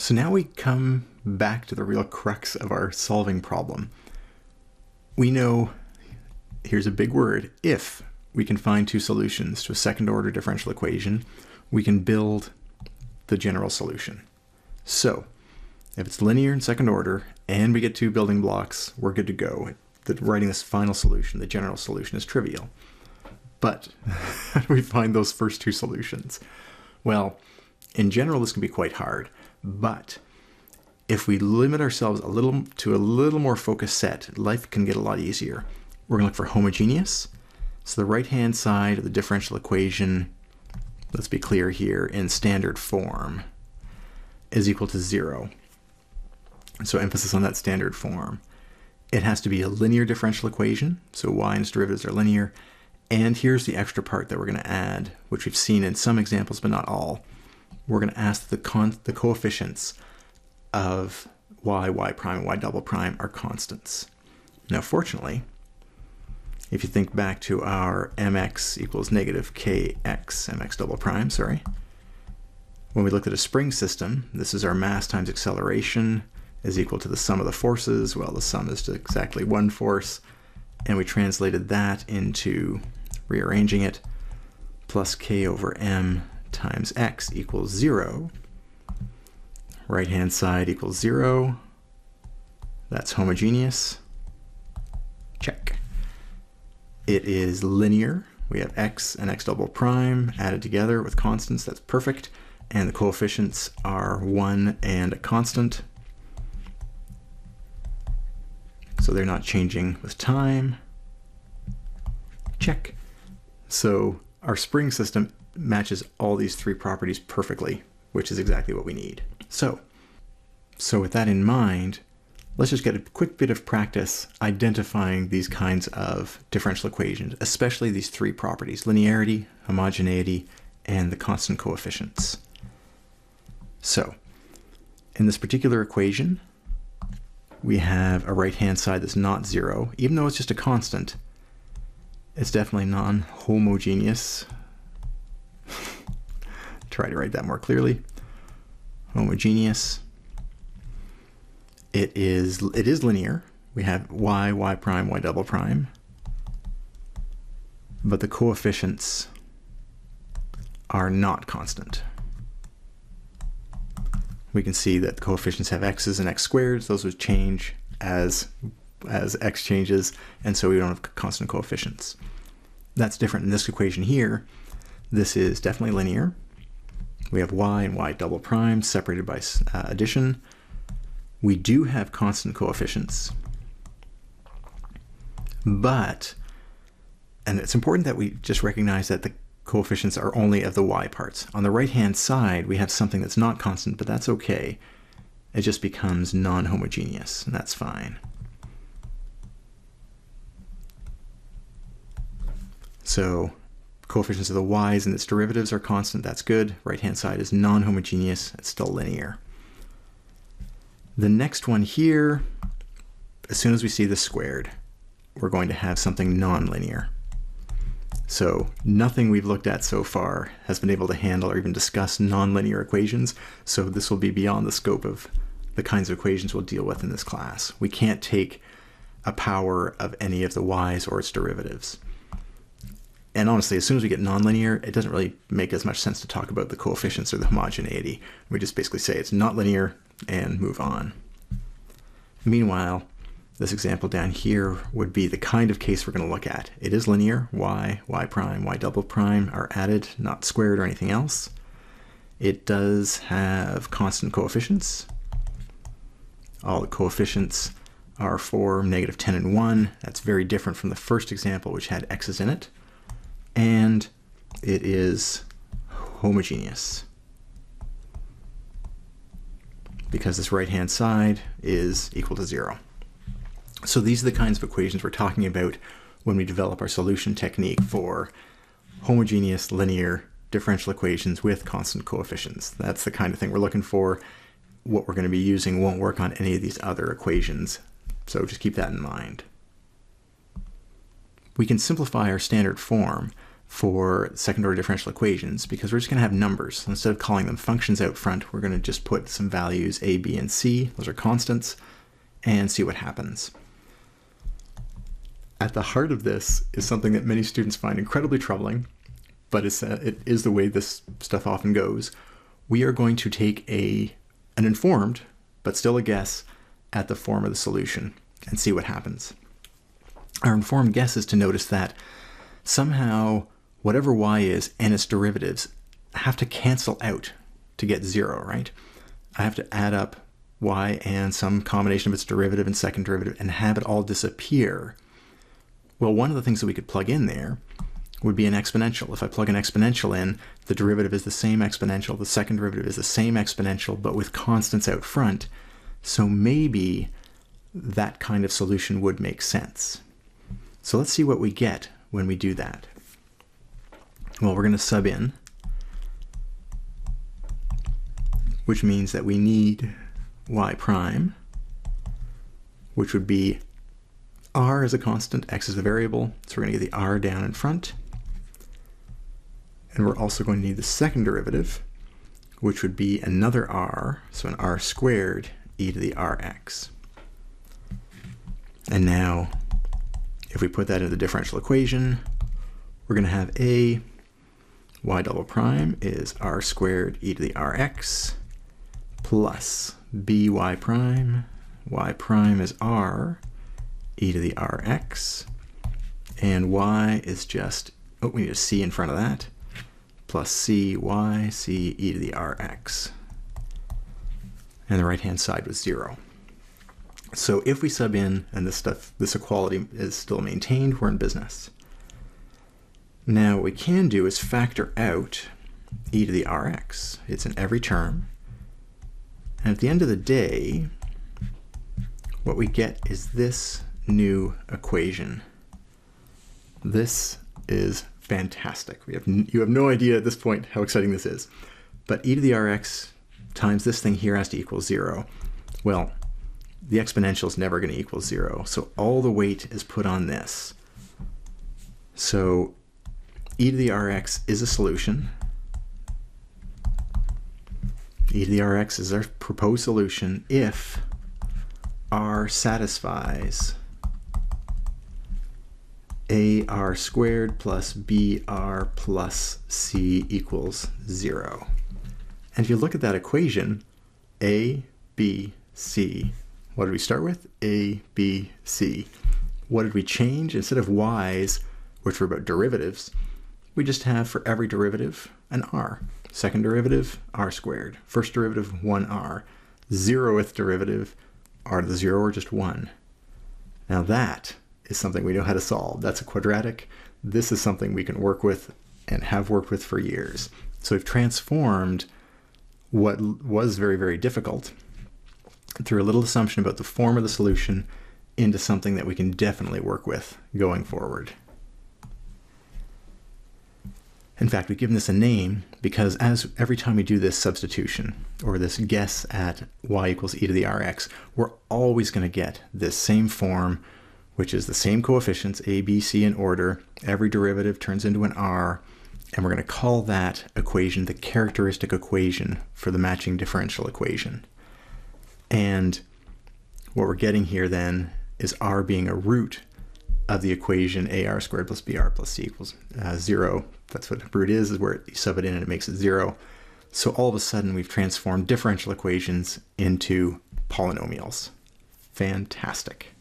So now we come back to the real crux of our solving problem. We know, here's a big word, if we can find two solutions to a second order differential equation, we can build the general solution. So if it's linear in second order and we get two building blocks, we're good to go. Writing this final solution, the general solution, is trivial. But how do we find those first two solutions? Well, in general, this can be quite hard, but if we limit ourselves to a little more focused set, life can get a lot easier. We're going to look for homogeneous. So the right-hand side of the differential equation, let's be clear here, in standard form, is equal to 0. So emphasis on that standard form. It has to be a linear differential equation, so y and its derivatives are linear. And here's the extra part that we're going to add, which we've seen in some examples, but not all. We're going to ask the coefficients of y prime, and y double prime are constants. Now, fortunately, if you think back to our mx equals negative kx, mx double prime, sorry. When we looked at a spring system, this is our mass times acceleration is equal to the sum of the forces. Well, the sum is exactly one force. And we translated that into, rearranging it, plus k over m times x equals 0. Right-hand side equals 0. That's homogeneous. Check. It is linear. We have x and x double prime added together with constants. That's perfect. And the coefficients are 1 and a constant. So they're not changing with time. Check. So our spring system matches all these three properties perfectly, which is exactly what we need. So with that in mind, let's just get a quick bit of practice identifying these kinds of differential equations, especially these three properties: linearity, homogeneity, and the constant coefficients. So in this particular equation, we have a right-hand side that's not 0. Even though it's just a constant, it's definitely non-homogeneous. Try to write that more clearly. Homogeneous. It is linear. We have y prime, y double prime. But the coefficients are not constant. We can see that the coefficients have x's and x squareds. Those would change as x changes, and so we don't have constant coefficients. That's different in this equation here. This is definitely linear. We have y and y double prime separated by addition. We do have constant coefficients, but, and it's important that we just recognize that the coefficients are only of the y parts. On the right-hand side, we have something that's not constant, but that's okay. It just becomes non-homogeneous, and that's fine. So coefficients of the y's and its derivatives are constant. That's good. Right-hand side is non-homogeneous. It's still linear. The next one here, as soon as we see this squared, we're going to have something non-linear. So nothing we've looked at so far has been able to handle or even discuss nonlinear equations, so this will be beyond the scope of the kinds of equations we'll deal with in this class. We can't take a power of any of the y's or its derivatives. And honestly, as soon as we get nonlinear, it doesn't really make as much sense to talk about the coefficients or the homogeneity. We just basically say it's not linear and move on. Meanwhile, this example down here would be the kind of case we're going to look at. It is linear. Y prime, y double prime are added, not squared or anything else. It does have constant coefficients. All the coefficients are for negative 10 and 1. That's very different from the first example, which had x's in it. And it is homogeneous, because this right-hand side is equal to 0. So these are the kinds of equations we're talking about when we develop our solution technique for homogeneous linear differential equations with constant coefficients. That's the kind of thing we're looking for. What we're going to be using won't work on any of these other equations, so just keep that in mind. We can simplify our standard form for second-order differential equations, because we're just going to have numbers. Instead of calling them functions out front, we're going to just put some values a, b, and c, those are constants, and see what happens. At the heart of this is something that many students find incredibly troubling, but it is the way this stuff often goes. We are going to take an informed, but still a guess, at the form of the solution and see what happens. Our informed guess is to notice that somehow whatever y is and its derivatives have to cancel out to get 0, right? I have to add up y and some combination of its derivative and second derivative and have it all disappear. Well, one of the things that we could plug in there would be an exponential. If I plug an exponential in, the derivative is the same exponential, the second derivative is the same exponential, but with constants out front. So maybe that kind of solution would make sense. So let's see what we get when we do that. Well, we're going to sub in, which means that we need y prime, which would be r is a constant, x is a variable, so we're going to get the r down in front. And we're also going to need the second derivative, which would be another r, so an r squared e to the rx. And now, if we put that into the differential equation, we're going to have a y double prime is r squared e to the rx plus by prime, y prime is r e to the rx, and y is just, oh, we need a c in front of that, plus cy, c e to the rx. And the right-hand side was 0. So if we sub in and this equality is still maintained, we're in business. Now what we can do is factor out e to the rx. It's in every term. And at the end of the day, what we get is this new equation. This is fantastic. You have no idea at this point how exciting this is. But e to the rx times this thing here has to equal 0. Well, the exponential is never going to equal 0, so all the weight is put on this. So e to the rx is a solution. E to the rx is our proposed solution if r satisfies ar squared plus br plus c equals 0. And if you look at that equation, a, b, c, what did we start with? A, b, c. What did we change? Instead of y's, which were about derivatives, we just have for every derivative an r. Second derivative, r squared. First derivative, 1r. 0th derivative, r to the 0 or just 1. Now that is something we know how to solve. That's a quadratic. This is something we can work with and have worked with for years. So we've transformed what was very, very difficult through a little assumption about the form of the solution into something that we can definitely work with going forward. In fact, we've given this a name because every time we do this substitution or this guess at y equals e to the rx, we're always going to get this same form, which is the same coefficients, a, b, c in order. Every derivative turns into an r, and we're going to call that equation the characteristic equation for the matching differential equation. And what we're getting here then is r being a root of the equation ar squared plus br plus c equals 0. That's what a root is where you sub it in and it makes it 0. So all of a sudden we've transformed differential equations into polynomials. Fantastic.